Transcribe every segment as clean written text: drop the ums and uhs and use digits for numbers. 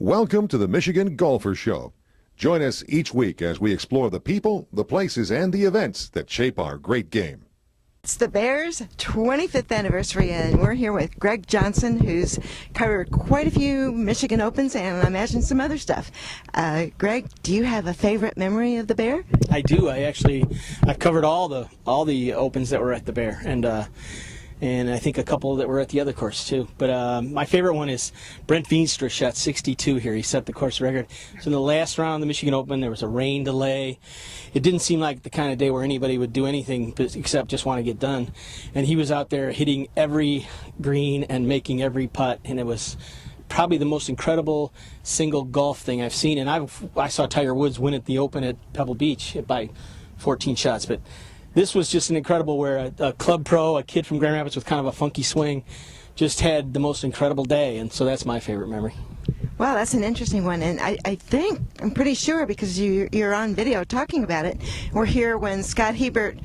Welcome to the Michigan Golfer Show. Join us each week as we explore the people, the places, and the events that shape our great game. It's the Bears' 25th anniversary, and we're here with Greg Johnson, who's covered quite a few Michigan Opens and I imagine some other stuff. Greg, do you have a favorite memory of the Bear? I do. I've covered all the Opens that were at the Bear, and I think a couple that were at the other course too. But my favorite one is Brent Veenstra shot 62 here. He set the course record. So in the last round of the Michigan Open, there was a rain delay. It didn't seem like the kind of day where anybody would do anything except just want to get done. And he was out there hitting every green and making every putt, and it was probably the most incredible single golf thing I've seen. And I saw Tiger Woods win at the Open at Pebble Beach by 14 shots. But this was just an incredible where a club pro, a kid from Grand Rapids with kind of a funky swing, just had the most incredible day, and so that's my favorite memory. Wow, that's an interesting one, and I'm pretty sure, because you're on video talking about it, we're here when Scott Hebert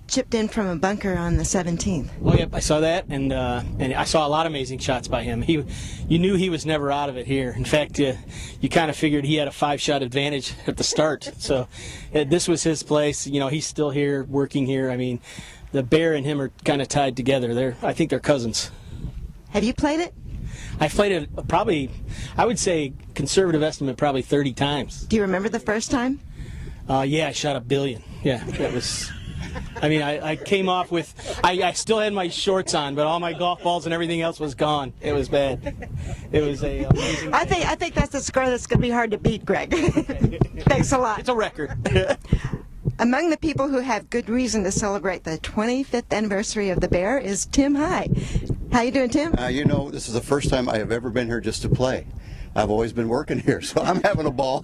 chipped in from a bunker on the 17th. Oh, yep, I saw that, and I saw a lot of amazing shots by him. You knew he was never out of it here. In fact, you kind of figured he had a 5-shot advantage at the start. So this was his place. You know, he's still here, working here. I mean, the Bear and him are kind of tied together. I think they're cousins. Have you played it? I've played it probably, I would say, conservative estimate, probably 30 times. Do you remember the first time? Yeah, I shot 1 billion. Yeah, that was... I mean, I came off with, I still had my shorts on, but all my golf balls and everything else was gone. It was bad. It was a amazing I think that's a score that's going to be hard to beat, Greg. Thanks a lot. It's a record. Among the people who have good reason to celebrate the 25th anniversary of the Bear is Tim Hygh. How you doing, Tim? You know, this is the first time I have ever been here just to play. I've always been working here, so I'm having a ball.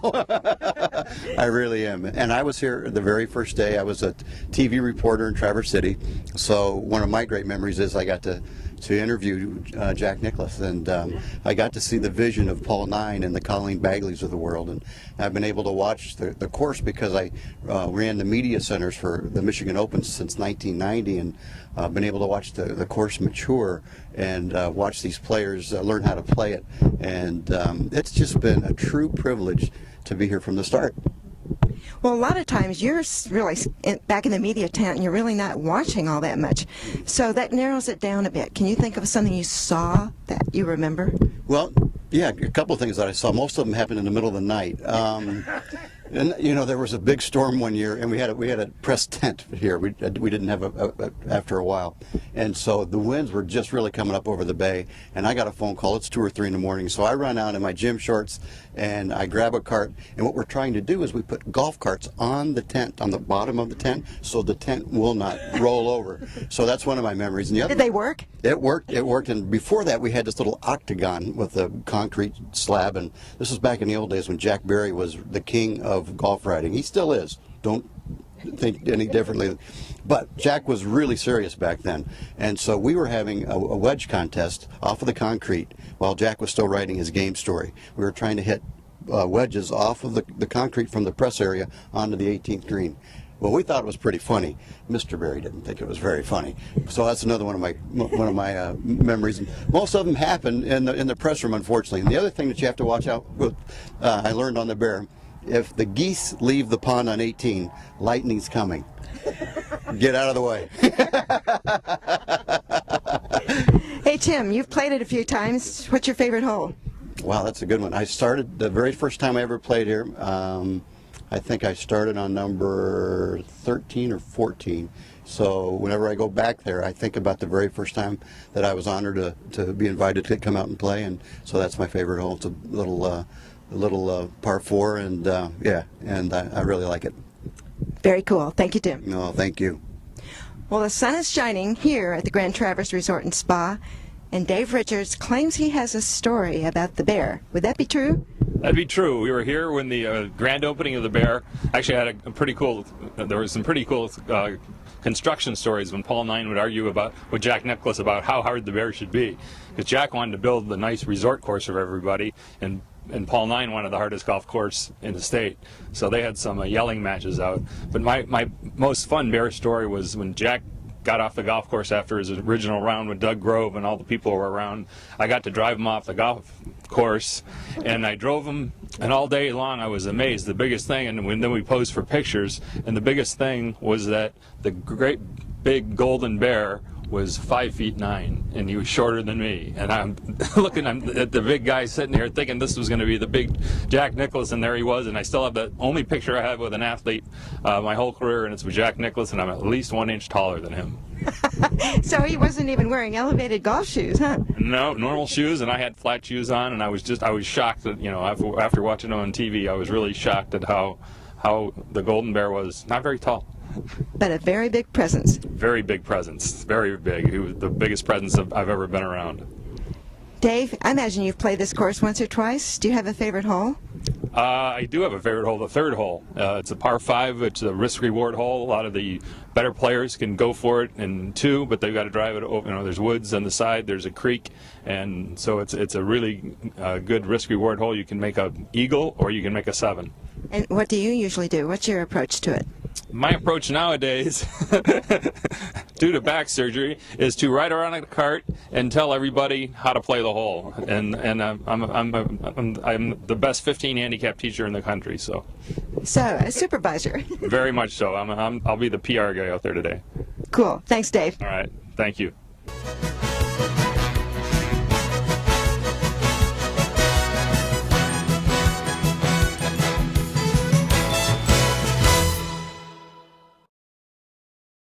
I really am. And I was here the very first day. I was a TV reporter in Traverse City. So one of my great memories is I got to interview Jack Nicklaus, and I got to see the vision of Paul Nine and the Colleen Bagleys of the world. And I've been able to watch the course because I ran the media centers for the Michigan Open since 1990, and been able to watch the course mature and watch these players learn how to play it. And it's just been a true privilege to be here from the start. Well, a lot of times you're really back in the media tent and you're really not watching all that much. So that narrows it down a bit. Can you think of something you saw that you remember? Well, yeah, a couple of things that I saw. Most of them happened in the middle of the night. And you know, there was a big storm one year, and we had a press tent here. We didn't have after a while, and so the winds were just really coming up over the bay. And I got a phone call. It's 2 or 3 in the morning, so I run out in my gym shorts and I grab a cart. And what we're trying to do is we put golf carts on the tent, on the bottom of the tent, so the tent will not roll over. So that's one of my memories. And the other, did they work? It worked. It worked. And before that, we had this little octagon with a concrete slab. And this was back in the old days when Jack Berry was the king of golf riding. He still is. Don't think any differently. But Jack was really serious back then. And so we were having a wedge contest off of the concrete while Jack was still writing his game story. We were trying to hit wedges off of the concrete from the press area onto the 18th green. Well, we thought it was pretty funny. Mr. Berry didn't think it was very funny. So that's another one of my memories. And most of them happen in the press room, unfortunately. And the other thing that you have to watch out with, I learned on the Bear, if the geese leave the pond on 18, lightning's coming. Get out of the way. Hey, Tim, you've played it a few times. What's your favorite hole? Wow, that's a good one. I started the very first time I ever played here. I think I started on number 13 or 14. So whenever I go back there, I think about the very first time that I was honored to be invited to come out and play, and so that's my favorite hole. It's a little par 4, and yeah, and I really like it. Very cool. Thank you, Tim. No, thank you. Well, the sun is shining here at the Grand Traverse Resort and Spa, and Dave Richards claims he has a story about the Bear. Would that be true? That'd be true. We were here when the grand opening of the Bear. Actually, had a pretty cool. There was some pretty cool construction stories when Paul Nine would argue with Jack Nicklaus about how hard the Bear should be, because Jack wanted to build the nice resort course for everybody, and Paul Nine wanted the hardest golf course in the state. So they had some yelling matches out. But my most fun Bear story was when Jack got off the golf course after his original round with Doug Grove and all the people were around. I got to drive him off the golf course, and I drove them, and all day long I was amazed. The biggest thing, and then we posed for pictures, and the biggest thing was that the great big golden bear was 5 feet 9, and he was shorter than me. And I'm looking at the big guy sitting here thinking this was going to be the big Jack Nicklaus, and there he was. And I still have the only picture I have with an athlete my whole career, and it's with Jack Nicklaus, and I'm at least 1 inch taller than him. So he wasn't even wearing elevated golf shoes, huh? No, normal shoes, and I had flat shoes on, and I was shocked that, after watching him on TV, I was really shocked at how the golden bear was not very tall. But a very big presence. Very big presence. Very big. He was the biggest presence I've ever been around. Dave, I imagine you've played this course once or twice. Do you have a favorite hole? I do have a favorite hole, the third hole. It's a par 5. It's a risk-reward hole. A lot of the better players can go for it in 2, but they've got to drive it over. There's woods on the side. There's a creek, and so it's a really good risk-reward hole. You can make a eagle or you can make a 7. And what do you usually do? What's your approach to it? My approach nowadays, due to back surgery, is to ride around in a cart and tell everybody how to play the hole. And I'm the best 15 handicap teacher in the country. So a supervisor. Very much so. I'll be the PR guy out there today. Cool. Thanks, Dave. All right. Thank you.